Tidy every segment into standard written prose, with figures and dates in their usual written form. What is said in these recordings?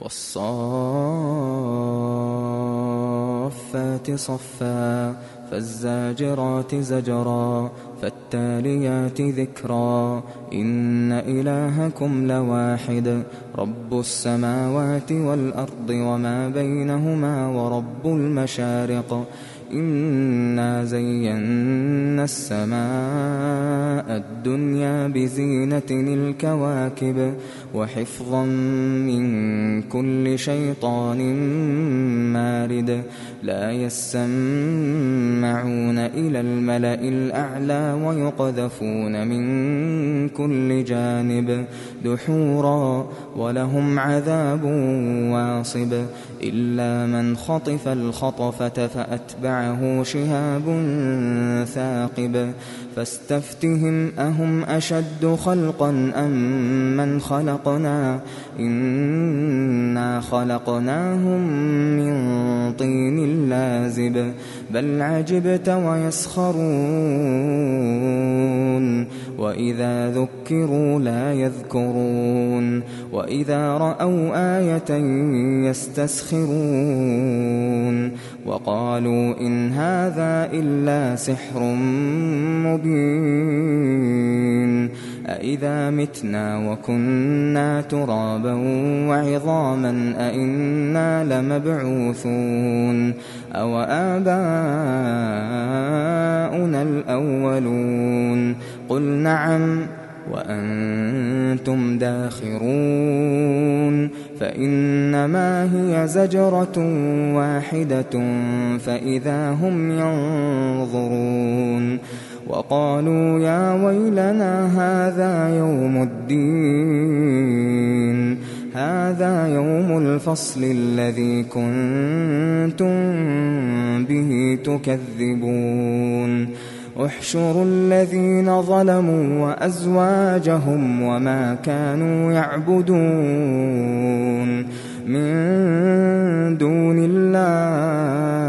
والصافات صفا فالزاجرات زجرا فالتاليات ذكرا إن إلهكم لواحد رب السماوات والأرض وما بينهما ورب المشارق إنا زينا السماء الدنيا بزينة الكواكب وحفظا من كل شيطان مارد لا يسمعون إلى الملأ الأعلى ويقذفون من كل جانب دحورا ولهم عذاب واصب إلا من خطف الخطفة فأتبعه شهاب ثاقب فاستفتهم أهم أشد خلقا أم من خلقنا إنا خلقناهم من طين لازب بل عجبت ويسخرون وإذا ذكروا لا يذكرون وإذا رأوا آية يستسخرون وقالوا إن هذا إلا سحر مبين أإذا متنا وكنا ترابا وعظاما أإنا لمبعوثون أو آباؤنا الأولون قل نعم وأنتم داخرون فإنما هي زجرة واحدة فإذا هم ينظرون وقالوا يا ويلنا هذا يوم الدين هذا يوم الفصل الذي كنتم به تكذبون احشروا الذين ظلموا وأزواجهم وما كانوا يعبدون من دون الله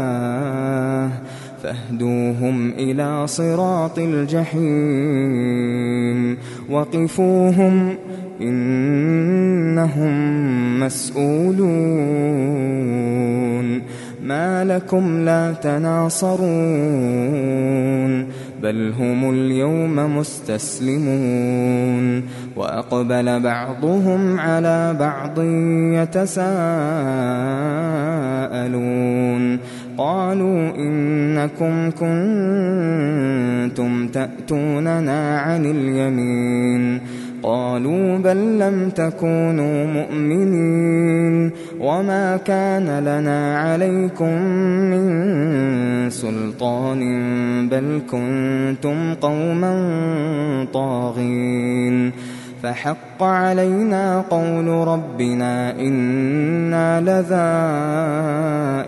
فاهدوهم إلى صراط الجحيم وقفوهم إنهم مسؤولون ما لكم لا تناصرون بل هم اليوم مستسلمون وأقبل بعضهم على بعض يتساءلون قالوا إنكم كنتم تأتوننا عن اليمين قالوا بل لم تكونوا مؤمنين وما كان لنا عليكم من سلطان بل كنتم قوما طاغين فحق علينا قول ربنا إنا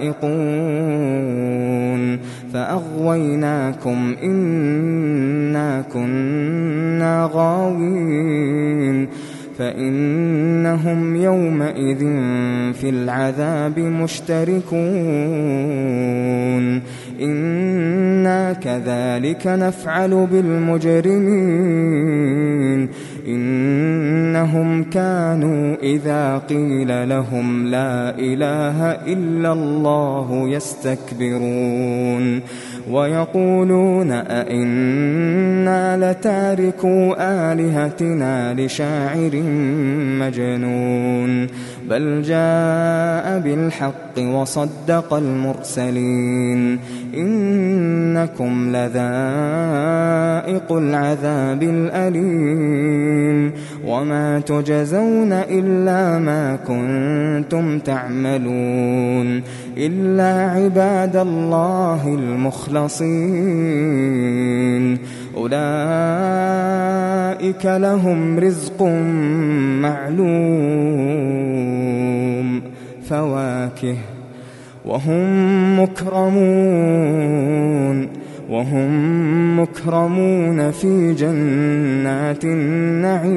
لذائقون فأغويناكم إنا كنا غاوين فإنهم يومئذ في العذاب مشتركون إنا كذلك نفعل بالمجرمين إنهم كانوا إذا قيل لهم لا إله إلا الله يستكبرون ويقولون أئنا لتاركو آلهتنا لشاعر مجنون بل جاء بالحق وصدق المرسلين إنكم لذائق العذاب الأليم وما تجزون إلا ما كنتم تعملون إلا عباد الله المخلصين أولئك لهم رزق معلوم فواكه وهم مكرمون في جنات النعيم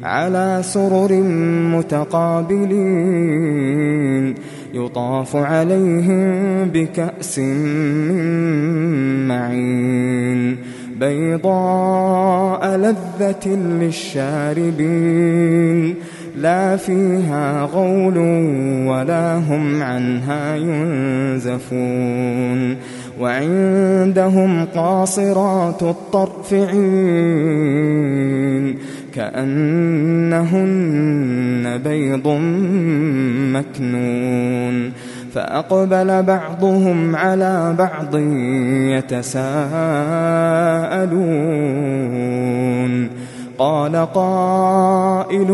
على سرر متقابلين يطاف عليهم بكأس من معين بيضاء لذة للشاربين لا فيها غول ولا هم عنها ينزفون وعندهم قاصرات الطرف عين كأنهن بيض مكنون فأقبل بعضهم على بعض يتساءلون قال قائل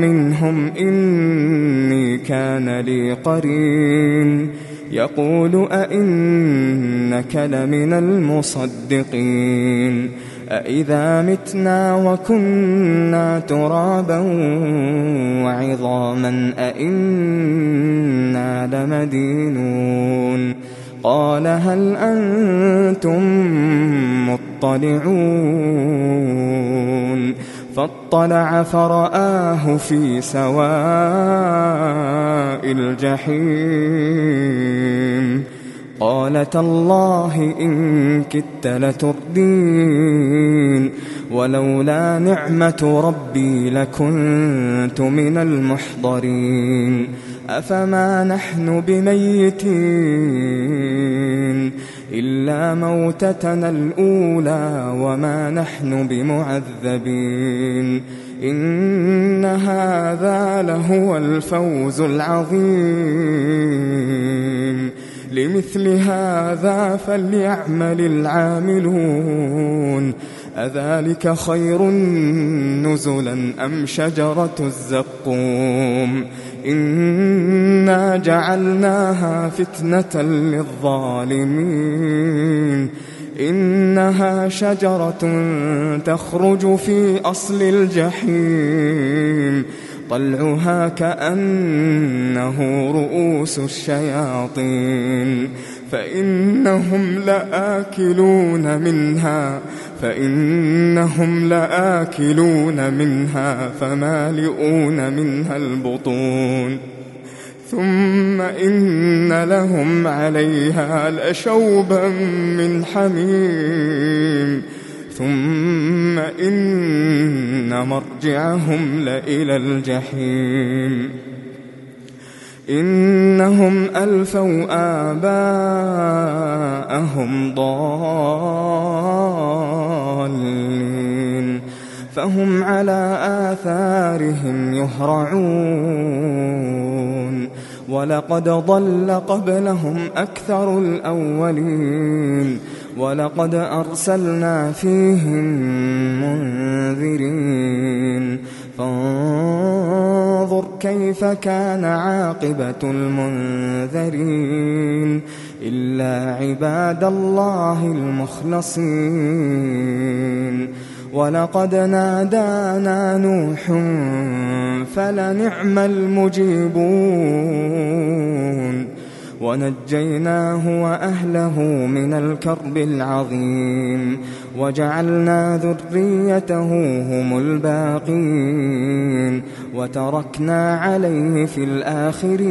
منهم إني كان لي قرين يقول أئنك لمن المصدقين أإذا متنا وكنا ترابا وعظاما أئنا لمدينون قال هل أنتم مطلعون فاطلع فرآه في سواء الجحيم قال تالله إن كدت لتردين ولولا نعمة ربي لكنت من المحضرين أفما نحن بميتين إلا موتتنا الأولى وما نحن بمعذبين إن هذا لهو الفوز العظيم لمثل هذا فليعمل العاملون أذلك خير نزلا أم شجرة الزقوم إنا جعلناها فتنة للظالمين إنها شجرة تخرج في أصل الجحيم طلعها كأنه رؤوس الشياطين فإنهم لآكلون منها فمالئون منها البطون ثم إن لهم عليها لشوبا من حميم ثم إن مرجعهم لإلى الجحيم إنهم ألفوا آباءهم ضالين فهم على آثارهم يهرعون ولقد ضل قبلهم أكثر الأولين ولقد أرسلنا فيهم منذرين فانظر كيف كان عاقبة المنذرين إلا عباد الله المخلصين ولقد نادانا نوح فلنعم المجيبون ونجيناه وأهله من الكرب العظيم وجعلنا ذريته هم الباقين وتركنا عليه في الآخرين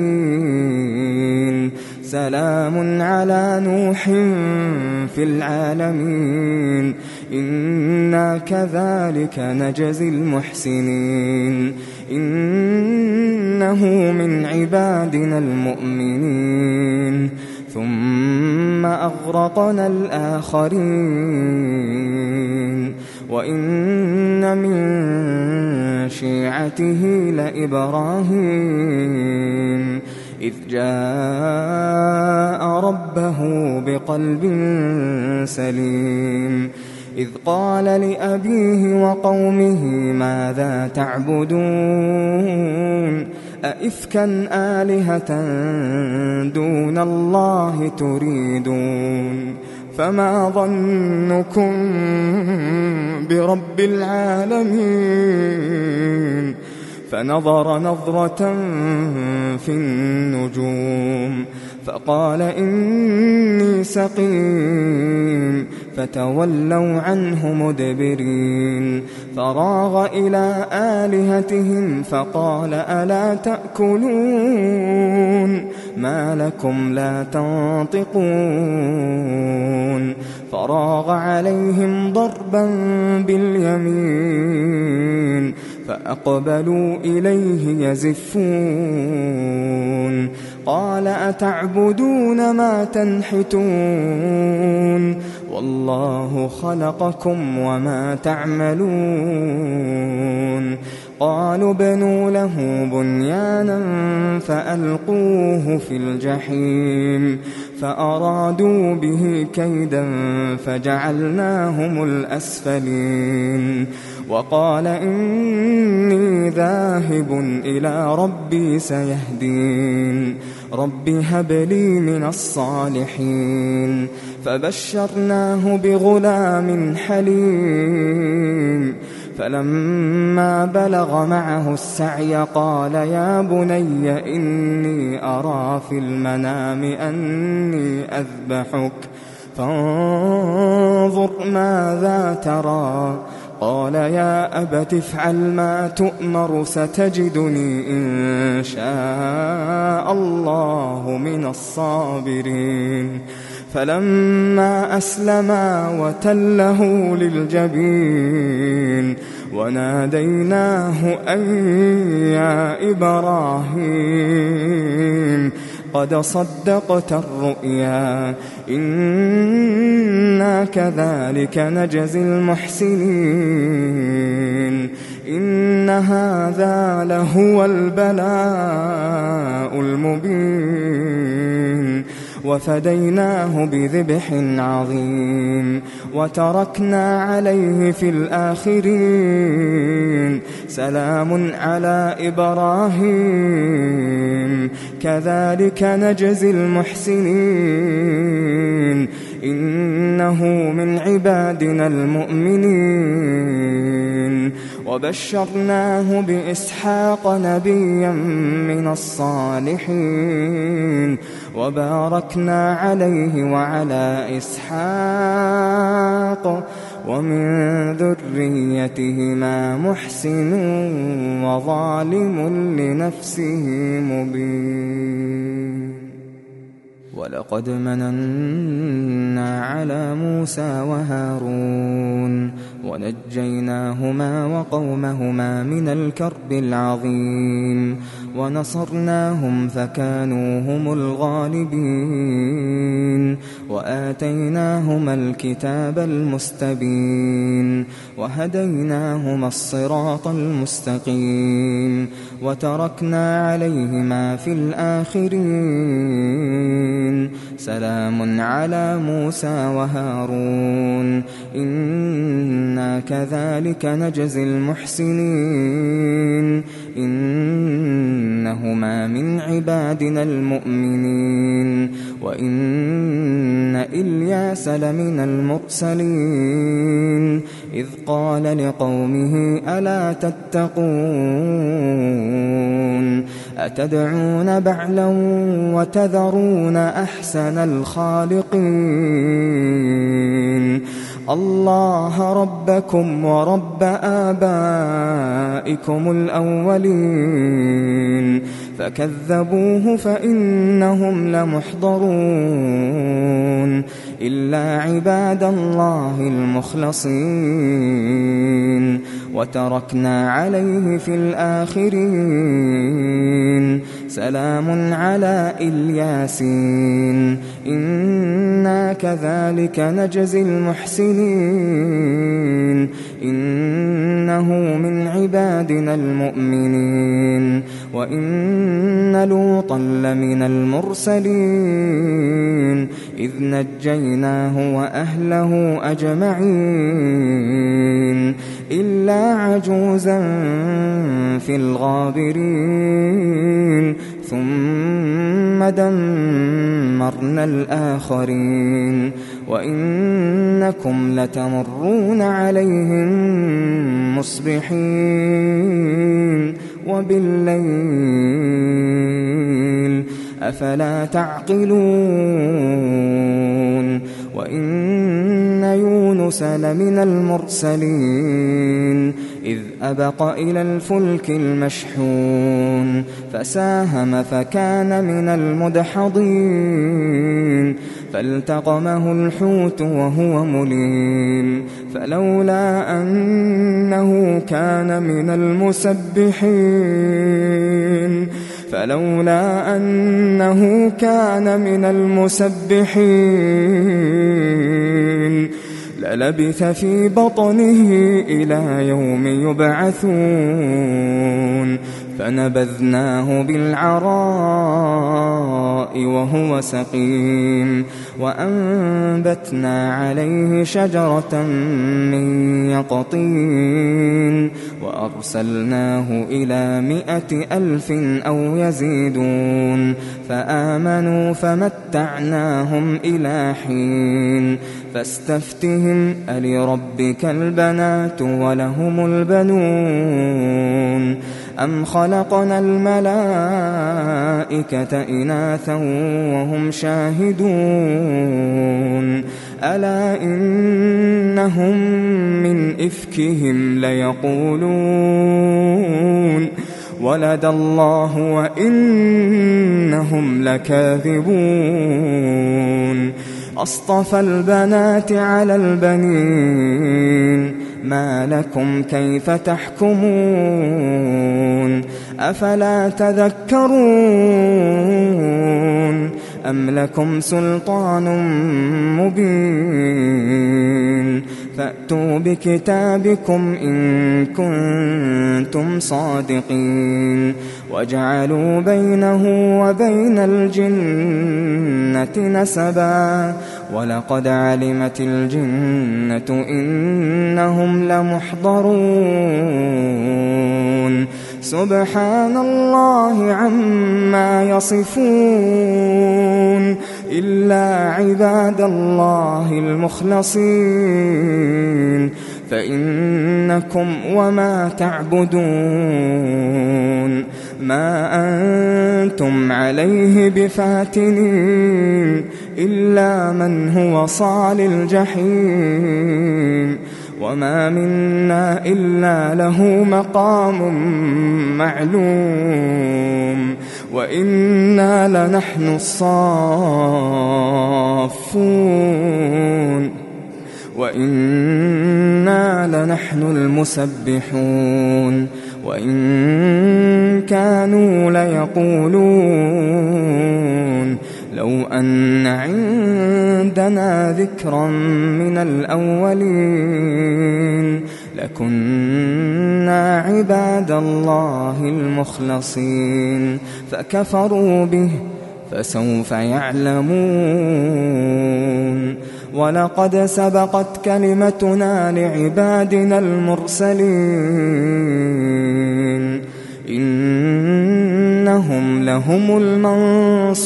سلام على نوح في العالمين إنا كذلك نجزي المحسنين إنه من عبادنا المؤمنين ثم أغرقنا الآخرين وإن من شيعته لإبراهيم إذ جاء ربه بقلب سليم إذ قال لأبيه وقومه ماذا تعبدون أئفكا آلهة دون الله تريدون فما ظنكم برب العالمين فنظر نظرة في النجوم فقال إني سقيم فتولوا عنه مدبرين فراغ إلى آلهتهم فقال ألا تأكلون ما لكم لا تنطقون فراغ عليهم ضربا باليمين فأقبلوا إليه يزفون قال أتعبدون ما تنحتون والله خلقكم وما تعملون قالوا ابنوا له بنيانا فألقوه في الجحيم فأرادوا به كيدا فجعلناهم الأسفلين وقال إني ذاهب إلى ربي سيهدين رب هب لي من الصالحين فبشرناه بغلام حليم فلما بلغ معه السعي قال يا بني إني أرى في المنام أني أذبحك فانظر ماذا ترى قال يا أبت افعل ما تؤمر ستجدني إن شاء الله من الصابرين فلما أسلما وتله للجبين وناديناه أن يا إبراهيم قد صدقت الرؤيا إنا كذلك نجزي المحسنين إن هذا لهو البلاء المبين وفديناه بذبح عظيم وتركنا عليه في الآخرين سلام على إبراهيم كذلك نجزي المحسنين إنه من عبادنا المؤمنين وبشرناه بإسحاق نبيا من الصالحين وباركنا عليه وعلى إسحاق ومن ذريتهما محسن وظالم لنفسه مبين ولقد مننا على موسى وهارون ونجيناهما وقومهما من الكرب العظيم ونصرناهم فكانوا هم الغالبين وآتيناهما الكتاب المستبين وهديناهما الصراط المستقيم وتركنا عليهما في الآخرين سلام على موسى وهارون إنا كذلك نجزي المحسنين إنهما من عبادنا المؤمنين وإن إلياس لمن المرسلين إذ قال لقومه ألا تتقون أتدعون بعلا وتذرون أحسن الخالقين الله ربكم ورب آبائكم الأولين فكذبوه فإنهم لمحضرون إلا عباد الله المخلصين وتركنا عليه في الآخرين سلام على الياسين إنا كذلك نجزي المحسنين إنه من عبادنا المؤمنين وإن لوطا لمن المرسلين إذ نجيناه وأهله أجمعين إلا عجوزا في الغابرين ثم دمرنا الآخرين وإنكم لتمرون عليهم مصبحين وبالليل أفلا تعقلون وإن يونس لمن المرسلين إذ أبق إلى الفلك المشحون فساهم فكان من المدحضين فالتقمه الحوت وهو مليم فلولا أنه كان من المسبحين للبث في بطنه إلى يوم يبعثون فنبذناه بالعراء وهو سقيم وأنبتنا عليه شجرة من يقطين وأرسلناه إلى 100,000 أو يزيدون فآمنوا فمتعناهم إلى حين فاستفتهم ألربك البنات ولهم البنون أم خلقنا الملائكة إناثا وهم شاهدون ألا إنهم من إفكهم ليقولون ولد الله وإنهم لكاذبون أصطفى البنات على البنين ما لكم كيف تحكمون أفلا تذكرون أم لكم سلطان مبين فأتوا بكتابكم إن كنتم صادقين وجعلوا بينه وبين الجنة نسبا ولقد علمت الجنة إنهم لمحضرون سبحان الله عما يصفون إلا عباد الله المخلصين فإنكم وما تعبدون ما أنتم عليه بفاتنين إلا من هو صال الجحيم وما منا إلا له مقام معلوم وإنا لنحن الصافون وإنا لنحن المسبحون وإن كانوا ليقولون لو أن عندنا ذكرا من الأولين لكنا عباد الله المخلصين فكفروا به فسوف يعلمون ولقد سبقت كلمتنا لعبادنا المرسلين إنهم لهم المنصورون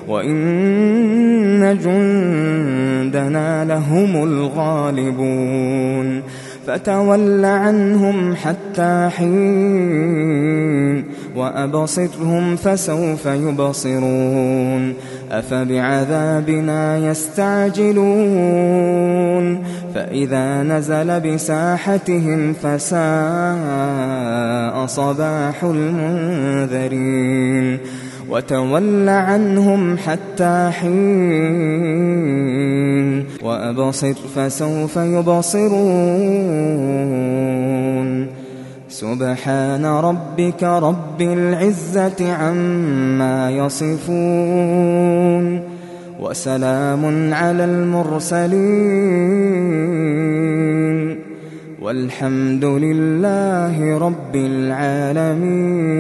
وإن جندنا لهم الغالبون فتول عنهم حتى حين وأبصرهم فسوف يبصرون أفبعذابنا يستعجلون فإذا نزل بساحتهم فساء صباح المنذرين وتول عنهم حتى حين وأبصر فسوف يبصرون سبحان ربك رب العزة عما يصفون وسلام على المرسلين والحمد لله رب العالمين.